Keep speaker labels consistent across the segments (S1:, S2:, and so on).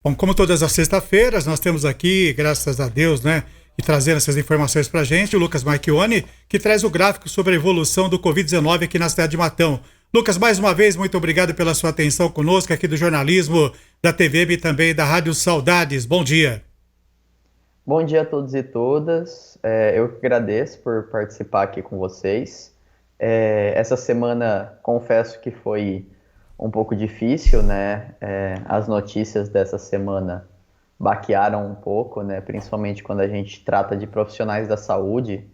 S1: Bom, como todas as sextas-feiras, nós temos aqui, graças a Deus, né, e trazendo essas informações para a gente, o Lucas Marchione, que traz o gráfico sobre a evolução do Covid-19 aqui na cidade de Matão. Lucas, mais uma vez, muito obrigado pela sua atenção conosco aqui do jornalismo, da TVM e também da Rádio Saudades. Bom dia.
S2: Bom dia a todos e todas. Eu que agradeço por participar aqui com vocês. Essa semana, confesso que foi um pouco difícil, né? As notícias dessa semana baquearam um pouco, né? Principalmente quando a gente trata de profissionais da saúde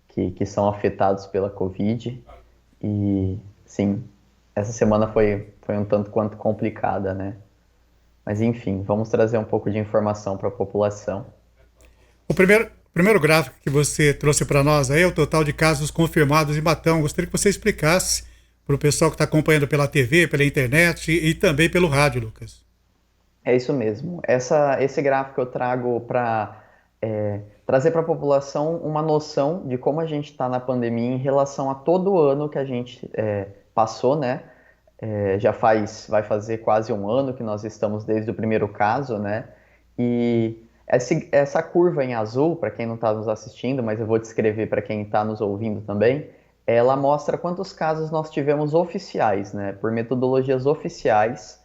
S2: que são afetados pela Covid. E, sim, essa semana foi um tanto quanto complicada, né? Mas enfim, vamos trazer um pouco de informação para a população.
S1: O primeiro gráfico que você trouxe para nós aí é o total de casos confirmados em Matão. Gostaria que você explicasse para o pessoal que está acompanhando pela TV, pela internet e também pelo rádio, Lucas.
S2: É isso mesmo. Esse gráfico eu trago para trazer para a população uma noção de como a gente está na pandemia em relação a todo o ano que a gente passou, né? Vai fazer quase um ano que nós estamos desde o primeiro caso, né? E essa curva em azul, para quem não está nos assistindo, mas eu vou descrever para quem está nos ouvindo também, ela mostra quantos casos nós tivemos oficiais, né? Por metodologias oficiais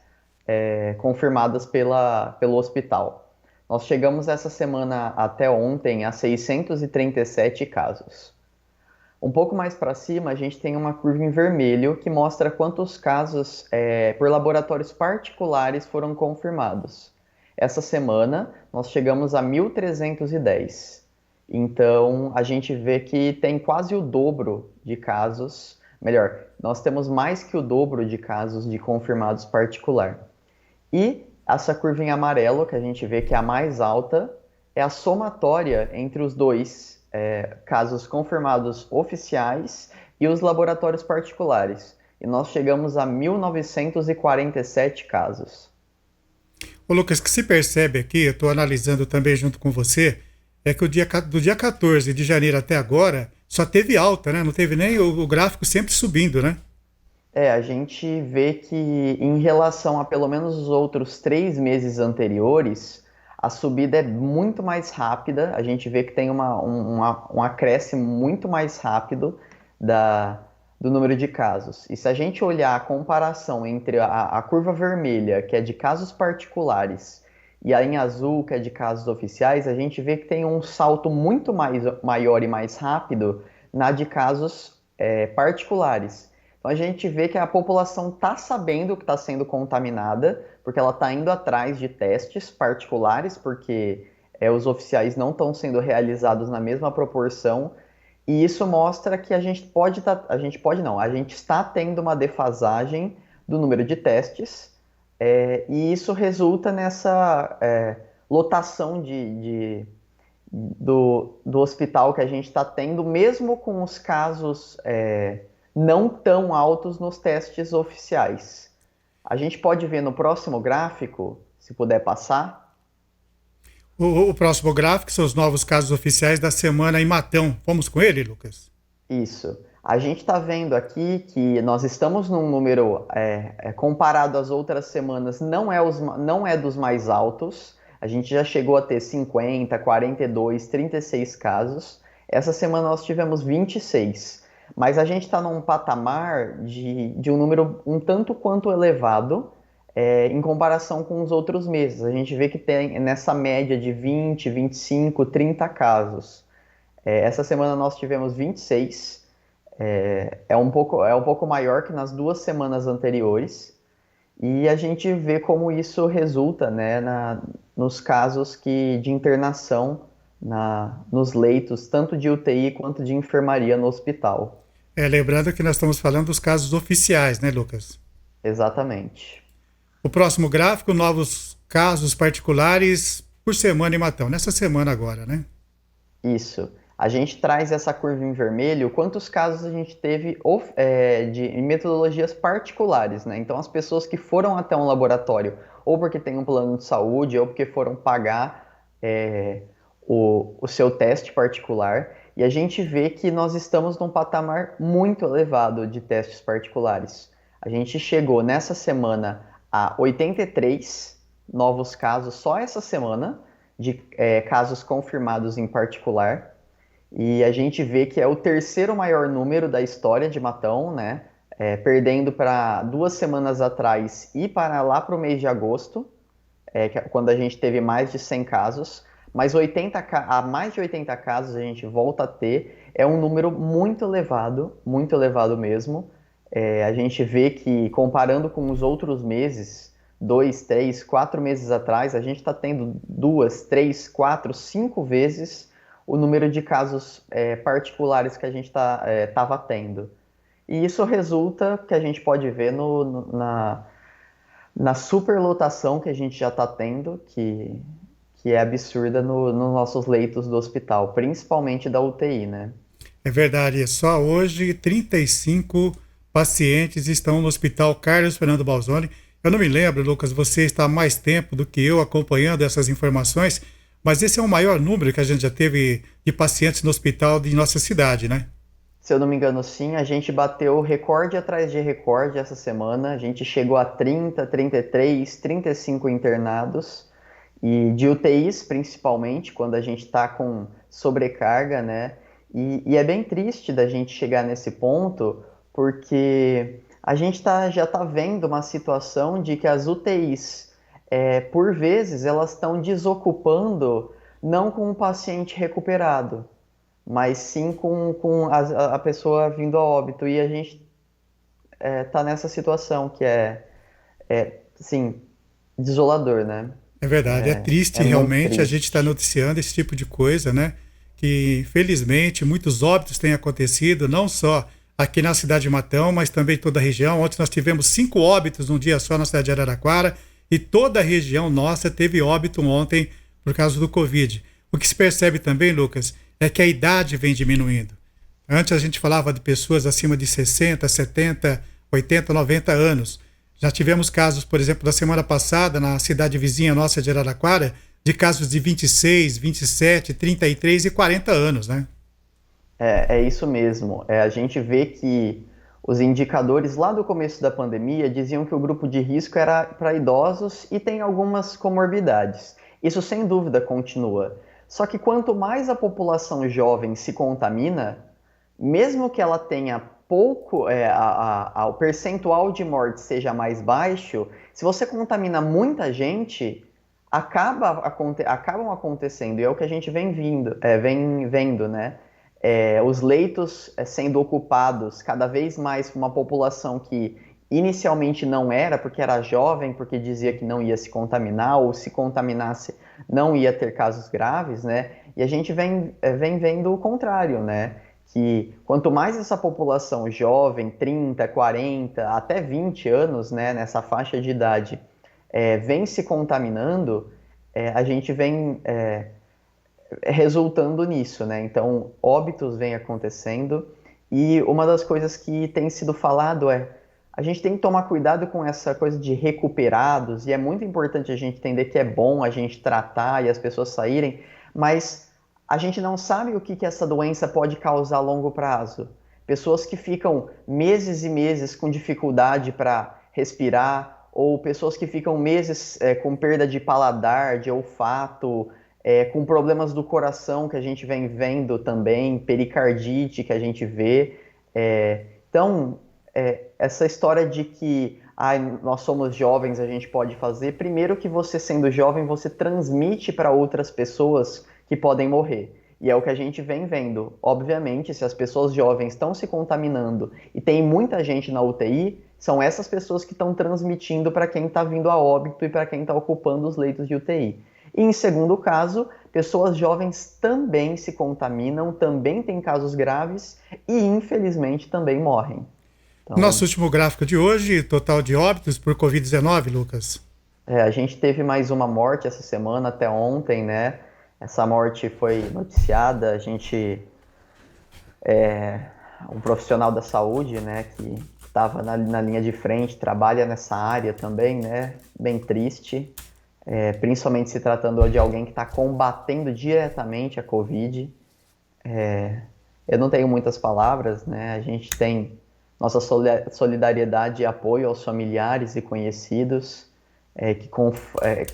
S2: confirmadas pelo hospital. Nós chegamos essa semana até ontem a 637 casos. Um pouco mais para cima, a gente tem uma curva em vermelho que mostra quantos casos por laboratórios particulares foram confirmados. Essa semana, nós chegamos a 1.310. Então, a gente vê que tem quase o dobro de casos, melhor, nós temos mais que o dobro de casos de confirmados particular. E essa curva em amarelo, que a gente vê que é a mais alta, é a somatória entre os dois casos confirmados oficiais e os laboratórios particulares. E nós chegamos a 1.947 casos.
S1: Ô Lucas, que se percebe aqui, eu estou analisando também junto com você, é que do dia 14 de janeiro até agora, só teve alta, né? Não teve nem o gráfico sempre subindo, né?
S2: A gente vê que em relação a pelo menos os outros 3 meses anteriores, a subida é muito mais rápida. A gente vê que tem um acréscimo muito mais rápido da, do número de casos. E se a gente olhar a comparação entre a curva vermelha, que é de casos particulares, e a em azul, que é de casos oficiais, a gente vê que tem um salto muito maior e mais rápido na de casos particulares. Então a gente vê que a população está sabendo que está sendo contaminada, porque ela está indo atrás de testes particulares, porque os oficiais não estão sendo realizados na mesma proporção, e isso mostra que a gente está tendo uma defasagem do número de testes, e isso resulta nessa lotação do hospital que a gente está tendo, mesmo com os casos não tão altos nos testes oficiais. A gente pode ver no próximo gráfico, se puder passar.
S1: O próximo gráfico são os novos casos oficiais da semana em Matão. Vamos com ele, Lucas?
S2: Isso. A gente está vendo aqui que nós estamos num número comparado às outras semanas, não é dos mais altos. A gente já chegou a ter 50, 42, 36 casos. Essa semana nós tivemos 26. Mas a gente está num patamar de um número um tanto quanto elevado em comparação com os outros meses. A gente vê que tem nessa média de 20, 25, 30 casos. Essa semana nós tivemos 26, um pouco maior que nas 2 semanas anteriores. E a gente vê como isso resulta, né, nos casos de internação nos leitos, tanto de UTI quanto de enfermaria no hospital.
S1: Lembrando que nós estamos falando dos casos oficiais, né, Lucas?
S2: Exatamente.
S1: O próximo gráfico, novos casos particulares por semana em Matão. Nessa semana agora, né?
S2: Isso. A gente traz essa curva em vermelho, quantos casos a gente teve em metodologias particulares, né? Então, as pessoas que foram até um laboratório, ou porque tem um plano de saúde, ou porque foram pagar o seu teste particular, e a gente vê que nós estamos num patamar muito elevado de testes particulares. A gente chegou nessa semana a 83, novos casos só essa semana, de casos confirmados em particular. E a gente vê que é o terceiro maior número da história de Matão, né? Perdendo para 2 semanas atrás e para lá para o mês de agosto, quando a gente teve mais de 100 casos. Mas mais de 80 casos a gente volta a ter. É um número muito elevado mesmo. A gente vê que, comparando com os outros meses, 2, 3, 4 meses atrás, a gente está tendo 2, 3, 4, 5 vezes o número de casos particulares que a gente estava tendo. E isso resulta, que a gente pode ver na superlotação que a gente já está tendo, que é absurda nos nossos leitos do hospital, principalmente da UTI, né?
S1: É verdade, só hoje 35 pacientes estão no Hospital Carlos Fernando Balzoni. Eu não me lembro, Lucas, você está há mais tempo do que eu acompanhando essas informações, mas esse é o maior número que a gente já teve de pacientes no hospital de nossa cidade, né?
S2: Se eu não me engano, sim, a gente bateu recorde atrás de recorde essa semana. A gente chegou a 30, 33, 35 internados. E de UTIs, principalmente, quando a gente está com sobrecarga, né? E é bem triste da gente chegar nesse ponto, porque a gente já está vendo uma situação de que as UTIs, por vezes, elas estão desocupando não com o paciente recuperado, mas sim com a pessoa vindo a óbito. E a gente está nessa situação que assim, desolador, né?
S1: É verdade, é triste
S2: É muito
S1: realmente a gente estar
S2: triste.
S1: noticiando esse tipo de coisa, né? Que infelizmente muitos óbitos têm acontecido, não só aqui na cidade de Matão, mas também em toda a região. Ontem nós tivemos 5 óbitos num dia só na cidade de Araraquara e toda a região nossa teve óbito ontem por causa do Covid. O que se percebe também, Lucas, é que a idade vem diminuindo. Antes a gente falava de pessoas acima de 60, 70, 80, 90 anos. Já tivemos casos, por exemplo, da semana passada, na cidade vizinha nossa de Araraquara, de casos de 26, 27, 33 e 40 anos, né?
S2: É isso mesmo. A gente vê que os indicadores lá do começo da pandemia diziam que o grupo de risco era para idosos e tem algumas comorbidades. Isso sem dúvida continua. Só que quanto mais a população jovem se contamina, mesmo que ela tenha pouco, o percentual de morte seja mais baixo, se você contamina muita gente, acabam acontecendo, e é o que a gente vem vendo, né? Os leitos sendo ocupados cada vez mais por uma população que inicialmente não era, porque era jovem, porque dizia que não ia se contaminar, ou se contaminasse não ia ter casos graves, né? E a gente vem vendo o contrário, né? Que quanto mais essa população jovem, 30, 40, até 20 anos, né, nessa faixa de idade, vem se contaminando, a gente vem resultando nisso, né? Então, óbitos vem acontecendo e uma das coisas que tem sido falado a gente tem que tomar cuidado com essa coisa de recuperados e é muito importante a gente entender que é bom a gente tratar e as pessoas saírem, mas a gente não sabe o que essa doença pode causar a longo prazo. Pessoas que ficam meses e meses com dificuldade para respirar, ou pessoas que ficam meses com perda de paladar, de olfato, com problemas do coração que a gente vem vendo também, pericardite que a gente vê. Então, essa história de que nós somos jovens, a gente pode fazer, primeiro que você sendo jovem, você transmite para outras pessoas que podem morrer. E é o que a gente vem vendo. Obviamente, se as pessoas jovens estão se contaminando e tem muita gente na UTI, são essas pessoas que estão transmitindo para quem está vindo a óbito e para quem está ocupando os leitos de UTI. E em segundo caso, pessoas jovens também se contaminam, também têm casos graves e infelizmente também morrem.
S1: Nosso
S2: Então,
S1: último gráfico de hoje, total de óbitos por Covid-19, Lucas.
S2: a gente teve mais uma morte essa semana, até ontem, né? Essa morte foi noticiada, um profissional da saúde, né, que estava na linha de frente, trabalha nessa área também, né? Bem triste. Principalmente se tratando de alguém que está combatendo diretamente a Covid. Eu não tenho muitas palavras, né? A gente tem nossa solidariedade e apoio aos familiares e conhecidos.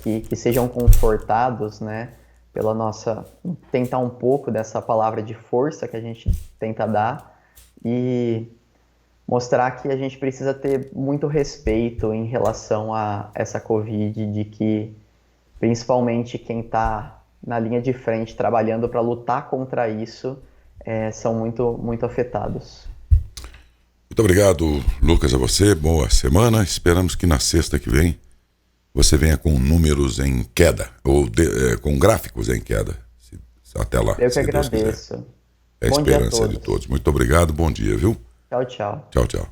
S2: que sejam confortados, né, pela nossa, tentar um pouco dessa palavra de força que a gente tenta dar e mostrar que a gente precisa ter muito respeito em relação a essa Covid, de que principalmente quem está na linha de frente trabalhando para lutar contra isso são muito, muito afetados.
S3: Muito obrigado, Lucas, a você. Boa semana. Esperamos que na sexta que vem você venha com números em queda, ou com gráficos em queda. Até lá.
S2: Eu que agradeço.
S3: É a esperança de todos. Muito obrigado, bom dia, viu?
S2: Tchau, tchau.
S3: Tchau, tchau.